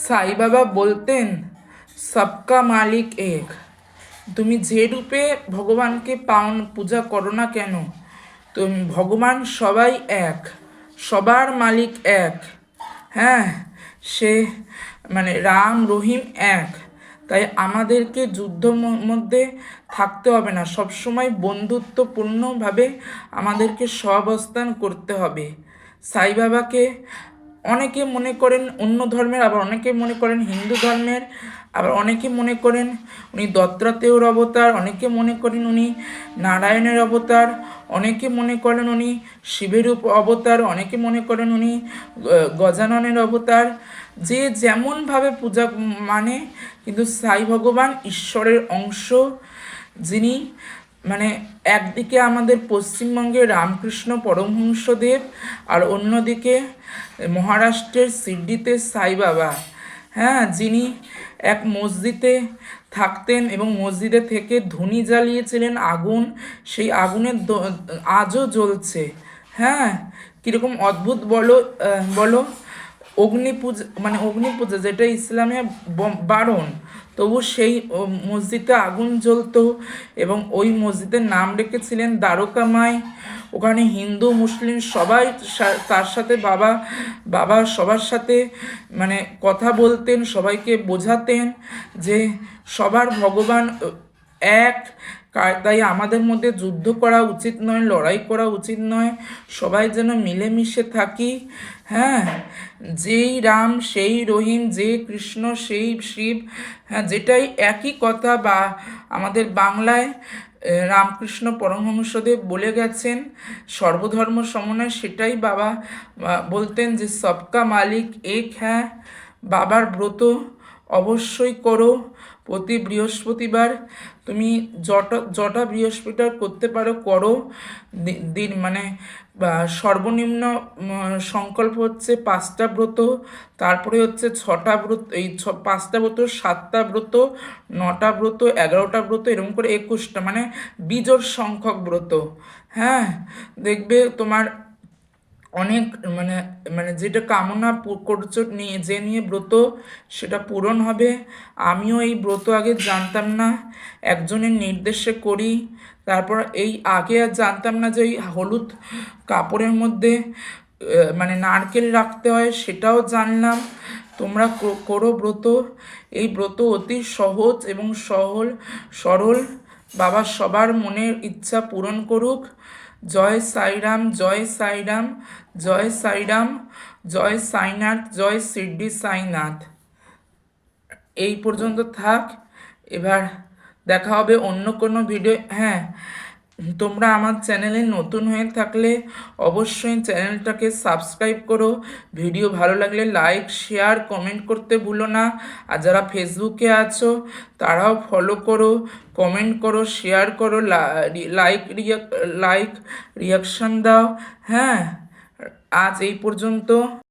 সাই বাবা বলতেন সবকা মালিক এক। তুমি যে রূপে ভগবানকে পূজা করো না কেন, তুমি ভগবান সবাই এক, সবার মালিক এক। হ্যাঁ, সে মানে রাম রহিম এক। তাই আমাদেরকে যুদ্ধ মধ্যে থাকতে হবে না, সবসময় বন্ধুত্বপূর্ণভাবে আমাদেরকে সহাবস্থান করতে হবে। সাই বাবাকে অনেকে মনে করেন অন্য ধর্মের, আবার অনেকে মনে করেন হিন্দু ধর্মের, আবার অনেকে মনে করেন উনি দত্তাত্রেয়র অবতার, অনেকে মনে করেন উনি নারায়ণের অবতার, অনেকে মনে করেন উনি শিবের অবতার, অনেকে মনে করেন উনি গজাননের অবতার। যে যেমনভাবে পূজা মানে, কিন্তু সাই ভগবান ঈশ্বরের অংশ, যিনি মানে একদিকে আমাদের পশ্চিমবঙ্গে রামকৃষ্ণ পরমহংসদেব, আর অন্যদিকে মহারাষ্ট্রের সিডনিতে সাই বাবা। হ্যাঁ, যিনি এক মসজিদে থাকতেন এবং মসজিদে থেকে ধুনি জ্বালিয়েছিলেন আগুন, সেই আগুনের আজও জ্বলছে। হ্যাঁ, কীরকম অদ্ভুত বলো বলো। অগ্নি পূজা মানে অগ্নি পূজা যেটা ইসলামে বারণ, তবু সেই মসজিদে আগুন জ্বলতো এবং ওই মসজিদের নাম রেখেছিলেন দ্বারকামাই। ওখানে হিন্দু মুসলিম সবাই তার সাথে বাবা বাবা সবার সাথে মানে কথা বলতেন, সবাইকে বোঝাতেন যে সবার ভগবান এক। তাই আমাদের মধ্যে যুদ্ধ করা উচিত নয়, লড়াই করা উচিত নয়, সবাই যেন মিলেমিশে থাকি। হ্যাঁ, যেই রাম সেই রহিম, যে কৃষ্ণ সেই শিব। হ্যাঁ, যেটাই একই কথা। বা আমাদের বাংলায় রামকৃষ্ণ পরমহংসদেব বলে গেছেন সর্বধর্ম সমন্বয়, সেটাই বাবা বলতেন যে সবকা মালিক এক হ্যাঁ। বাবার ব্রত অবশ্যই করো। প্রতি বৃহস্পতিবার তুমি যটা বৃহস্পতিবার করতে পারো করো। দিন মানে সর্বনিম্ন সংকল্প হচ্ছে 5টা ব্রত, তারপরে হচ্ছে 6টা ব্রত, এই 5টা ব্রত, 7টা ব্রত, 9টা ব্রত, 11টা ব্রত, এরকম করে 21টা, মানে বিজোড় সংখ্যক ব্রত। হ্যাঁ, দেখবে তোমার অনেক মানে মানে যেটা কামনা করছো নিয়ে ব্রত, সেটা পূরণ হবে। আমিও এই ব্রত আগে জানতাম না, একজনের নির্দেশে করি। তারপর এই আগে আর জানতাম না যে এই হলুদ কাপড়ের মধ্যে মানে নারকেল রাখতে হয়, সেটাও জানলাম। তোমরা করো ব্রত। এই ব্রত অতি সহজ এবং সরল। বাবা সবার মনের ইচ্ছা পূরণ করুক। জয় সাইরাম, জয় সাইরাম, জয় সাইরাম, জয় সাইনাথ, জয় সিদ্ধি সাইনাথ। এই পর্যন্ত থাক। এবার দেখা হবে অন্য কোনো ভিডিও। হ্যাঁ, তোমরা আমার চ্যানেলে নতুন হয়ে থাকলে অবশ্যই চ্যানেলটাকে সাবস্ক্রাইব করো। ভিডিও ভালো লাগলে লাইক শেয়ার কমেন্ট করতে ভুলো না। আর যারা ফেসবুকে আছো তারাও ফলো করো, কমেন্ট করো, শেয়ার করো, লাইক রিয়াকশান দাও। হ্যাঁ, আজ এই পর্যন্ত।